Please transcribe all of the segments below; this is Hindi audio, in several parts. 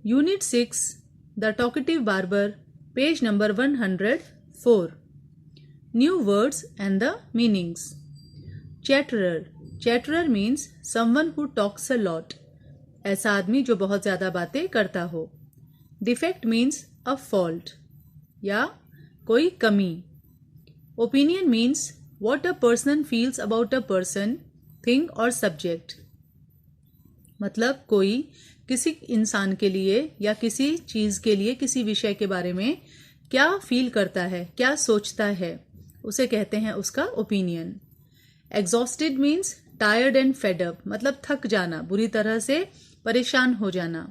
Unit 6, The Talkative Barber, page number 104. New words and the meanings. Chatterer. Chatterer means someone who talks a lot. ऐसा आदमी जो बहुत ज़्यादा बातें करता हो. Defect means a fault या कोई कमी. Opinion means what a person feels about a person, thing or subject. मतलब कोई किसी इंसान के लिए या किसी चीज़ के लिए किसी विषय के बारे में क्या फील करता है, क्या सोचता है, उसे कहते हैं उसका opinion. Exhausted means tired and fed up, मतलब थक जाना, बुरी तरह से परेशान हो जाना.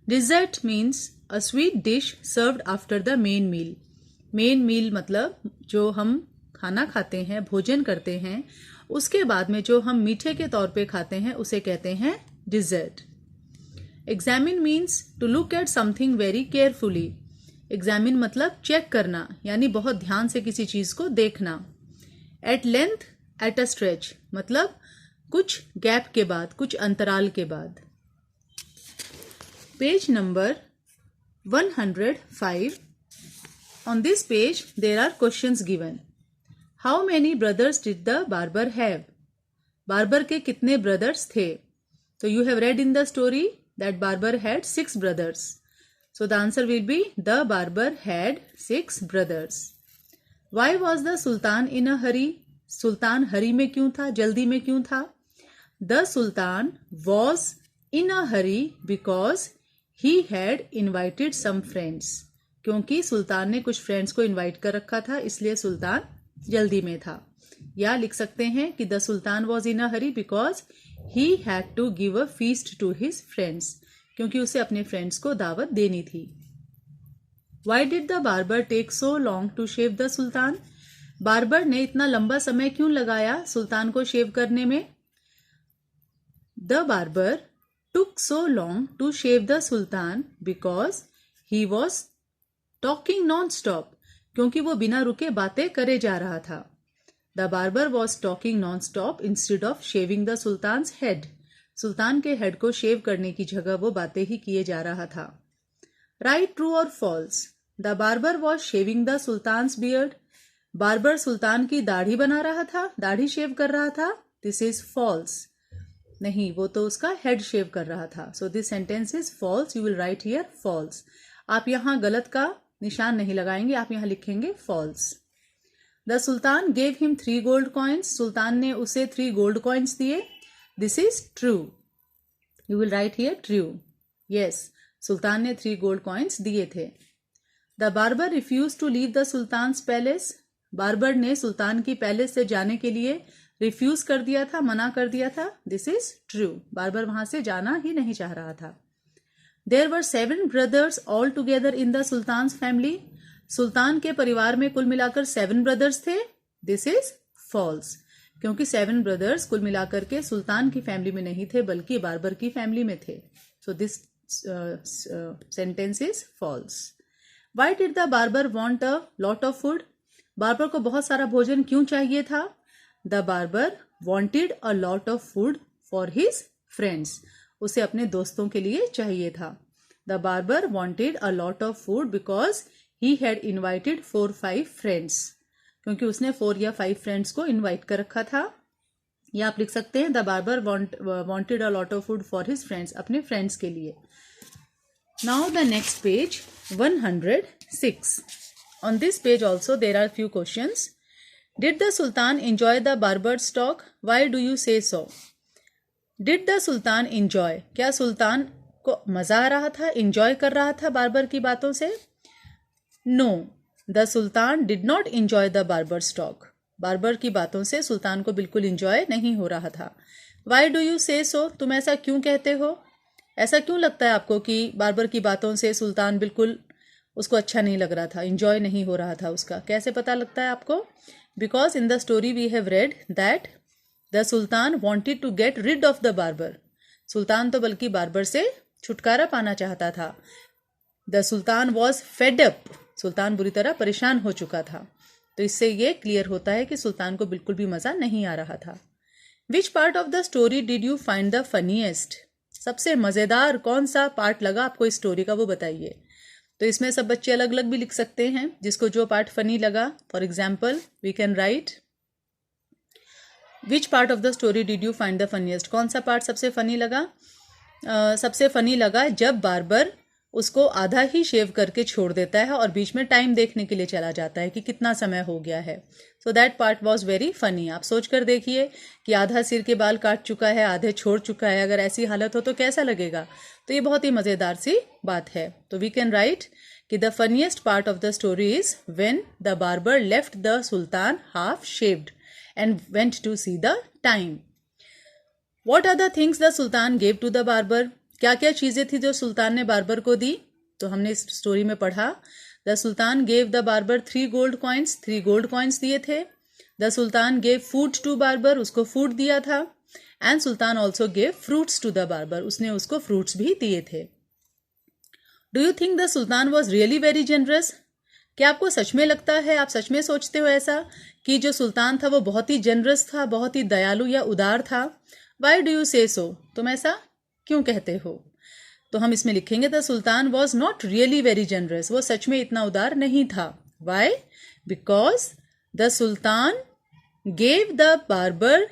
Dessert means a sweet dish served after the main meal. Main meal मतलब जो हम खाना खाते हैं, भोजन करते हैं, उसके बाद में जो हम मीठे के तौर पे खाते हैं उसे कहते हैं dessert. Examine means to look at something very carefully. Examine मतलब चेक करना, यानी बहुत ध्यान से किसी चीज को देखना. At length, at a stretch, मतलब कुछ गैप के बाद, कुछ अंतराल के बाद. Page number 105. On this page there are questions given. How many brothers did the barber have? Barber के कितने ब्रदर्स थे? So you have read in the story that barber had 6 brothers. So the answer will be the barber had 6 brothers. Why was the sultan in a hurry? सुल्तान हरी में क्यों था, जल्दी में क्यों था? The sultan was in a hurry because he had invited some friends. क्योंकि सुल्तान ने कुछ फ्रेंड्स को इनवाइट कर रखा था, इसलिए सुल्तान जल्दी में था. या लिख सकते हैं कि the sultan was in a hurry because he had to give a feast to his friends, क्योंकि उसे अपने फ्रेंड्स को दावत देनी थी. Why did the barber take so long to shave the sultan? Barber ने इतना लंबा समय क्यों लगाया सुल्तान को शेव करने में? The barber took so long to shave the sultan because he was talking non stop, क्योंकि वो बिना रुके बातें करे जा रहा था. The barber was talking non stop instead of shaving the sultan's head. सुल्तान के हेड को शेव करने की जगह वो बातें ही किए जा रहा था. राइट, ट्रू और false. The barber was shaving the sultan's beard. Barber सुल्तान की दाढ़ी बना रहा था, दाढ़ी शेव कर रहा था. This is false. नहीं, वो तो उसका हेड शेव कर रहा था. So this sentence is false. You will write here false. आप यहां गलत का निशान नहीं लगाएंगे, आप यहां लिखेंगे false. The sultan gave him 3 gold coins. सुल्तान ने उसे 3 गोल्ड कॉइन्स दिए. This is true. You will write here true. Yes, सुल्तान ने 3 गोल्ड कॉइन्स दिए थे. The barber refuse to leave the sultan's palace. Barber ने सुल्तान की पैलेस से जाने के लिए रिफ्यूज कर दिया था, मना कर दिया था. This is true. बार्बर वहां से जाना ही नहीं चाह रहा था. There were 7 brothers all together in the Sultan's family. सुल्तान के परिवार में कुल मिलाकर 7 ब्रदर्स थे. This is false. क्योंकि 7 ब्रदर्स कुल मिलाकर के सुल्तान की फैमिली में नहीं थे, बल्कि बार्बर की फैमिली में थे. So this sentence is false. Why did the barber want a lot of food? Barber को बहुत सारा भोजन क्यों चाहिए था? The barber wanted a lot of food for his friends. उसे अपने दोस्तों के लिए चाहिए था. The barber wanted a lot of food because he had invited 4-5 friends. क्योंकि उसने 4 या 5 फ्रेंड्स को इन्वाइट कर रखा था. या आप लिख सकते हैं the barber wanted a lot of food for his friends, अपने फ्रेंड्स के लिए. Now the next page 106. On this page also there are few questions. Did the sultan enjoy the barber's talk? Why do you say so? Did the sultan enjoy, क्या सुल्तान को मजा आ रहा था, इंजॉय कर रहा था बार्बर की बातों से? No, the sultan did not enjoy the barber's talk. Barber की बातों से सुल्तान को बिल्कुल इंजॉय नहीं हो रहा था. वाई डू यू से सो? तुम ऐसा क्यों कहते हो? ऐसा क्यों लगता है आपको कि बार्बर की बातों से सुल्तान बिल्कुल उसको अच्छा नहीं लग रहा था, इंजॉय नहीं हो रहा था उसका? कैसे पता लगता है आपको? Because in the story we have read that the sultan wanted to get rid of the barber. सुल्तान तो बल्कि बार्बर से छुटकारा पाना चाहता था. The sultan was fed up. सुल्तान बुरी तरह परेशान हो चुका था. तो इससे ये क्लियर होता है कि सुल्तान को बिल्कुल भी मजा नहीं आ रहा था. विच part of the story did you find the funniest? सबसे मज़ेदार कौन सा पार्ट लगा आपको इस स्टोरी का वो बताइए। तो इसमें सब बच्चे अलग अलग भी लिख सकते हैं, जिसको जो पार्ट फनी लगा। For example we can write which part of the story did you find the funniest. कौन सा पार्ट सबसे फनी लगा? सबसे फनी लगा जब बार्बर उसको आधा ही शेव करके छोड़ देता है और बीच में टाइम देखने के लिए चला जाता है कि कितना समय हो गया है। So that part was very funny. आप सोच कर देखिए कि आधा सिर के बाल काट चुका है, आधे छोड़ चुका है, अगर ऐसी हालत हो तो कैसा लगेगा। तो ये बहुत ही मज़ेदार सी बात है। तो वी कैन राइट कि the funniest part of the story is when the barber left the sultan half shaved and went to see the time. What are the things the Sultan gave to the barber? क्या क्या चीज़ें थी जो सुल्तान ने बार्बर को दी? तो हमने इस स्टोरी में पढ़ा the sultan gave the barber 3 gold coins, 3 gold coins दिए थे। The sultan gave food to barber, उसको फूड दिया था। And sultan also gave fruits to the barber, उसने उसको फ्रूट्स भी दिए थे। Do you think the sultan was really very generous? क्या आपको सच में लगता है, आप सच में सोचते हो ऐसा कि जो सुल्तान था वो बहुत ही जनरस था, बहुत ही दयालु या उदार था? वाई डू यू से सो? तुम ऐसा क्यों कहते हो? तो हम इसमें लिखेंगे the sultan was not really very generous, वो सच में इतना उदार नहीं था। Why? Because the sultan gave the barber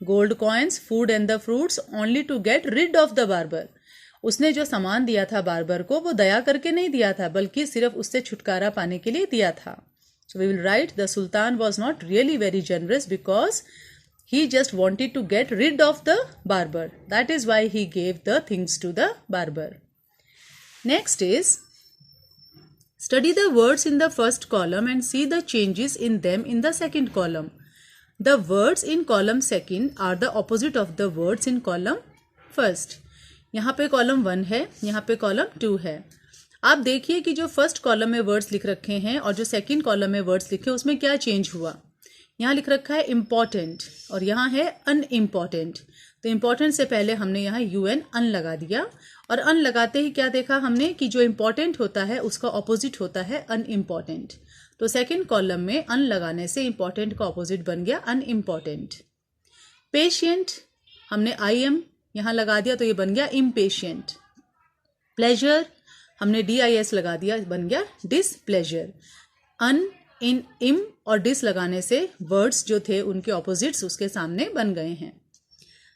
gold coins, food and the fruits only to get rid of the barber. उसने जो सामान दिया था बार्बर को वो दया करके नहीं दिया था, बल्कि सिर्फ उससे छुटकारा पाने के लिए दिया था। So we will write the sultan was not really very generous because he just wanted to get rid of the barber. That is why he gave the things to the barber. Next is study the words in the first column and see the changes in them in the second column. The words in column second are the opposite of the words in column first. यहाँ पे कॉलम 1 है, यहाँ पे कॉलम 2 है। आप देखिए कि जो फर्स्ट कॉलम में वर्ड्स लिख रखे हैं और जो सेकंड कॉलम में वर्ड्स लिखे उसमें क्या चेंज हुआ। यहाँ लिख रखा है इम्पॉर्टेंट और यहाँ है अनइम्पॉर्टेंट। तो इम्पॉर्टेंट से पहले हमने यहाँ UN अन लगा दिया और अन लगाते ही क्या देखा हमने कि जो इम्पॉर्टेंट होता है उसका ऑपोजिट होता है अनइम्पॉर्टेंट। तो सेकंड कॉलम में अन लगाने से इम्पॉर्टेंट का ऑपोजिट बन गया अनइम्पॉर्टेंट। पेशेंट हमने IM यहाँ लगा दिया तो ये बन गया इम्पेशेंट। प्लेजर हमने DIS लगा दिया, बन गया डिसप्लेजर। अन, इन, इम और डिस लगाने से वर्ड्स जो थे उनके ऑपोजिट्स उसके सामने बन गए हैं।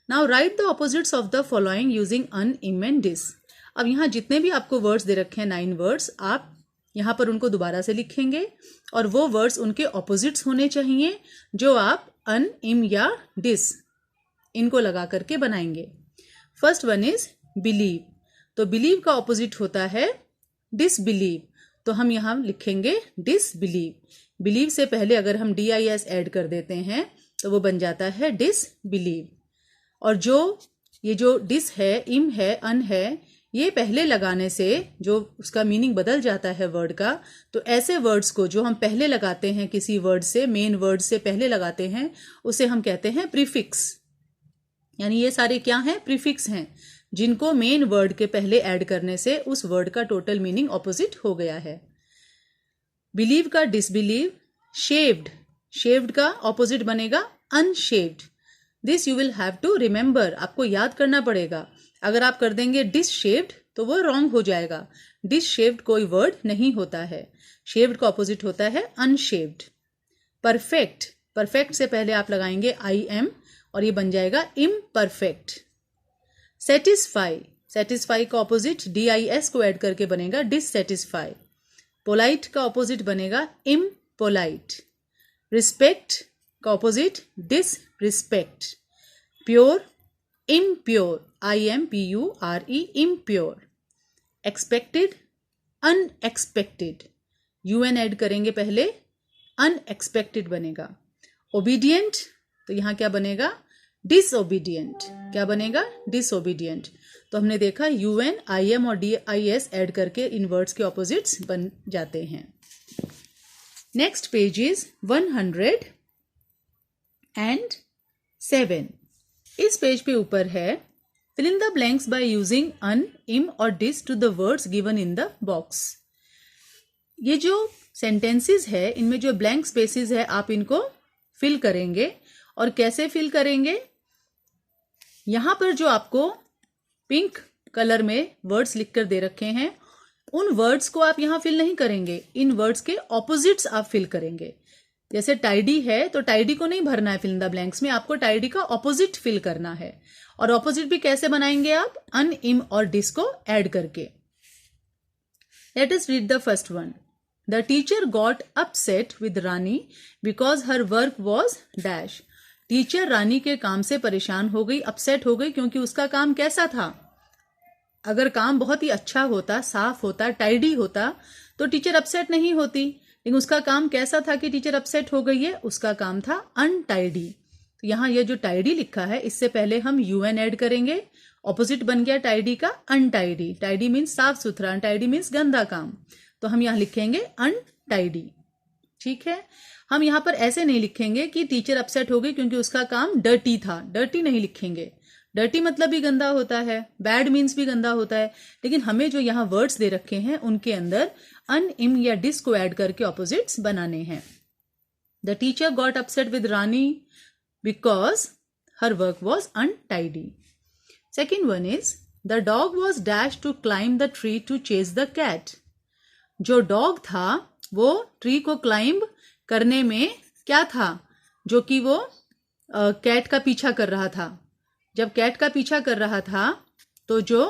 Now write the opposites of the following using un, im and dish. अब यहाँ जितने भी आपको वर्ड्स दे रखे हैं 9 वर्ड्स, आप यहाँ पर उनको दोबारा से लिखेंगे और वो वर्ड्स उनके ऑपोजिट्स होने चाहिए जो आप अन, इम या डिस इनको लगा करके बनाएंगे। First one is believe. तो बिलीव का ऑपोजिट होता है डिसबिलीव, तो हम यहाँ लिखेंगे डिसबिलीव। बिलीव से पहले अगर हम DIS ऐड कर देते हैं तो वो बन जाता है डिसबिलीव। और ये जो डिस है, इम है, अन है, ये पहले लगाने से जो उसका मीनिंग बदल जाता है वर्ड का। तो ऐसे वर्ड्स को जो हम पहले लगाते हैं किसी वर्ड से, मेन वर्ड से पहले लगाते हैं, उसे हम कहते हैं प्रीफिक्स। यानी ये सारे क्या हैं? प्रीफिक्स हैं, जिनको मेन वर्ड के पहले ऐड करने से उस वर्ड का टोटल मीनिंग ऑपोजिट हो गया है। बिलीव का डिसबिलीव। शेव्ड, शेव्ड का ऑपोजिट बनेगा unshaved. This you will have to remember, आपको याद करना पड़ेगा। अगर आप कर देंगे डिसशेव्ड तो वो रॉन्ग हो जाएगा। डिसशेव्ड कोई वर्ड नहीं होता है, शेव्ड का ऑपोजिट होता है अनशेव्ड। परफेक्ट, परफेक्ट से पहले आप लगाएंगे IM और ये बन जाएगा इम्परफेक्ट। सेटिस्फाई, सेटिस्फाई का ऑपोजिट DIS को ऐड करके बनेगा डिससेटिस्फाई। पोलाइट का ऑपोजिट बनेगा इम्पोलाइट। रिस्पेक्ट का opposite disrespect. Pure, impure, IMPURE, impure. Expected, unexpected, UN add करेंगे पहले, अनएक्सपेक्टेड बनेगा। ओबीडियंट, तो यहाँ क्या बनेगा? डिसओबीडियंट। क्या बनेगा? डिसओबीडियंट। तो हमने देखा UN, IM और DIS ऐड करके इन वर्ड्स के ऑपोजिट्स बन जाते हैं। Next page is 107। इस पेज पे ऊपर है fill in the blanks by using un, im और dis to the words given in the box. ये जो सेंटेंसेस है इनमें जो ब्लैंक स्पेसेस है आप इनको फिल करेंगे। और कैसे फिल करेंगे? यहाँ पर जो आपको पिंक कलर में वर्ड्स लिखकर दे रखे हैं, उन वर्ड्स को आप यहाँ फिल नहीं करेंगे, इन वर्ड्स के ऑपोजिट्स आप फिल करेंगे। जैसे टाइडी है तो टाइडी को नहीं भरना है फिल इन द ब्लैंक्स में, आपको टाइडी का ऑपोजिट फिल करना है। और ऑपोजिट भी कैसे बनाएंगे आप? अन, इम और डिस को ऐड करके। Let us read the first one. The teacher got upset with Rani because her work was dash. Teacher Rani के काम से परेशान हो गई, अपसेट हो गई, क्योंकि उसका काम कैसा था? अगर काम बहुत ही अच्छा होता, साफ होता, टाइडी होता तो टीचर अपसेट नहीं होती, लेकिन उसका काम कैसा था कि टीचर अपसेट हो गई है? उसका काम था अनटाइडी। तो यहाँ ये जो टाइडी लिखा है इससे पहले हम यूएन ऐड करेंगे, ऑपोजिट बन गया टाइडी का अनटाइडी। टाइडी मीन्स साफ सुथरा, अनटाइडी मीन्स गंदा काम, तो हम यहाँ लिखेंगे अनटाइडी। ठीक है, हम यहाँ पर ऐसे नहीं लिखेंगे कि टीचर अपसेट हो गई क्योंकि उसका काम डर्टी था, डर्टी नहीं लिखेंगे। डर्टी मतलब भी गंदा होता है, बैड मीन्स भी गंदा होता है, लेकिन हमें जो यहाँ वर्ड्स दे रखे हैं उनके अंदर अन, इम या डिस को ऐड करके ऑपोजिट्स बनाने हैं। The teacher got upset with Rani because her work was untidy. Second one is the dog was dash to climb the tree to chase the cat. जो डॉग था वो ट्री को क्लाइंब करने में क्या था? जो कि वो कैट का पीछा कर रहा था। जब कैट का पीछा कर रहा था तो जो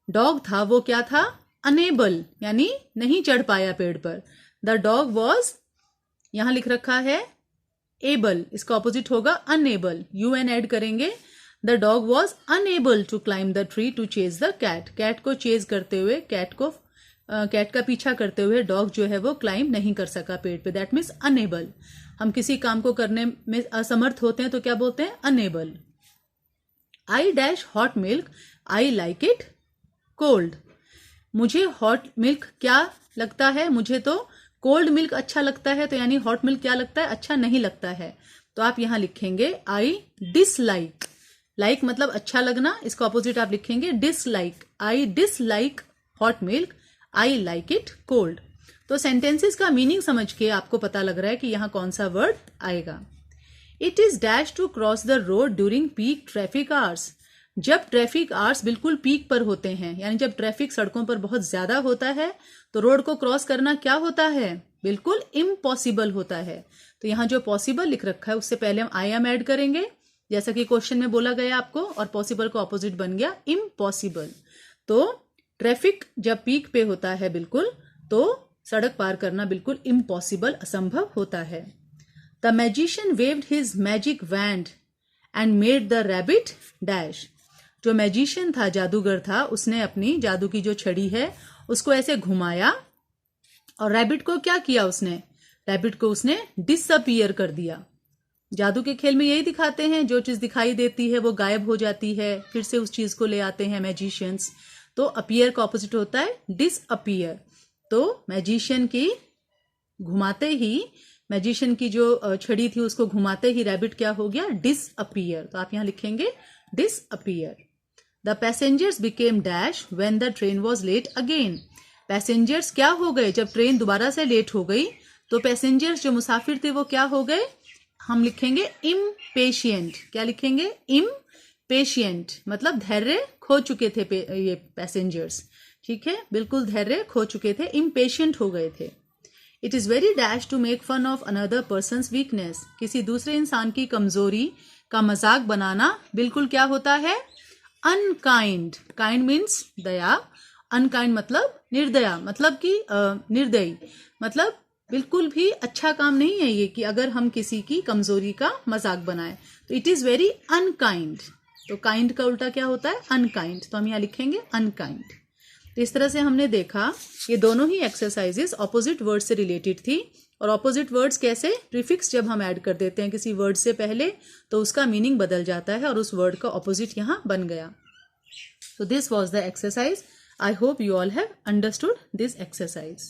डॉग था वो क्या था? अनेबल, यानी नहीं चढ़ पाया पेड़ पर। द डॉग वॉज, यहां लिख रखा है एबल, इसका ऑपोजिट होगा अनएबल, यूएन ऐड करेंगे। The dog was unable to climb the tree to chase the cat. Cat को चेज करते हुए, कैट का पीछा करते हुए डॉग जो है वो क्लाइंब नहीं कर सका पेड़ पे, दैट मीन्स अनएबल। हम किसी काम को करने में असमर्थ होते हैं तो क्या बोलते हैं? Unable. I dash hot milk, I like it cold. मुझे हॉट मिल्क क्या लगता है? मुझे तो कोल्ड मिल्क अच्छा लगता है, तो यानी हॉट मिल्क क्या लगता है? अच्छा नहीं लगता है। तो आप यहां लिखेंगे आई डिसलाइक। लाइक मतलब अच्छा लगना, इसका ऑपोजिट आप लिखेंगे dislike. I dislike hot milk, I like it cold. तो सेंटेंसेस का मीनिंग समझ के आपको पता लग रहा है कि यहां कौन सा वर्ड आएगा। It is dash to cross the road during peak traffic hours. जब ट्रैफिक आवर्स बिल्कुल पीक पर होते हैं, यानी जब ट्रैफिक सड़कों पर बहुत ज्यादा होता है तो रोड को क्रॉस करना क्या होता है? बिल्कुल इम्पॉसिबल होता है। तो यहाँ जो पॉसिबल लिख रखा है उससे पहले हम आई एम ऐड करेंगे, जैसा कि क्वेश्चन में बोला गया आपको, और पॉसिबल का ऑपोजिट बन गया इम्पॉसिबल। तो ट्रैफिक जब पीक पे होता है बिल्कुल, तो सड़क पार करना बिल्कुल इम्पॉसिबल, असंभव होता है। The magician waived his magic wand and made the rabbit dash. जो मैजिशियन था, जादूगर था, उसने अपनी जादू की जो छड़ी है उसको ऐसे घुमाया और रैबिट को क्या किया उसने? रैबिट को उसने डिसअपीयर कर दिया। जादू के खेल में यही दिखाते हैं, जो चीज दिखाई देती है वो गायब हो जाती है, फिर से उस चीज को ले आते हैं मैजिशियंस। तो अपीयर का ऑपोजिट होता है डिसअपीयर। तो मैजिशियन की घुमाते ही, मैजिशियन की जो छड़ी थी उसको घुमाते ही रैबिट क्या हो गया? डिसअपीयर। तो आप यहां लिखेंगे disappear. The passengers became dash when the train was late again. Passengers क्या हो गए? जब ट्रेन दोबारा से लेट हो गई तो पैसेंजर्स जो मुसाफिर थे वो क्या हो गए? हम लिखेंगे इम्पेशियंट। क्या लिखेंगे? इम्पेशियंट, मतलब धैर्य खो चुके थे ये पैसेंजर्स। ठीक है, बिल्कुल धैर्य खो चुके थे, इम्पेशियंट हो गए थे। It is very dash to make fun of another person's weakness. किसी दूसरे इंसान की कमजोरी का मजाक बनाना बिल्कुल क्या होता है? अनकाइंड। काइंड मीन्स दया, अनकाइंड मतलब निर्दया, मतलब कि निर्दयी, मतलब बिल्कुल भी अच्छा काम नहीं है ये कि अगर हम किसी की कमजोरी का मजाक बनाए। तो इट इज वेरी अनकाइंड। तो काइंड का उल्टा क्या होता है? अनकाइंड। तो हम यहाँ लिखेंगे अनकाइंड। तो इस तरह से हमने देखा ये दोनों ही एक्सरसाइजेस ऑपोजिट वर्ड से रिलेटेड थी। और ऑपोजिट वर्ड्स कैसे? प्रीफिक्स जब हम ऐड कर देते हैं किसी वर्ड से पहले तो उसका मीनिंग बदल जाता है और उस वर्ड का ऑपोजिट यहाँ बन गया। So this was the exercise. I hope you all have understood this exercise.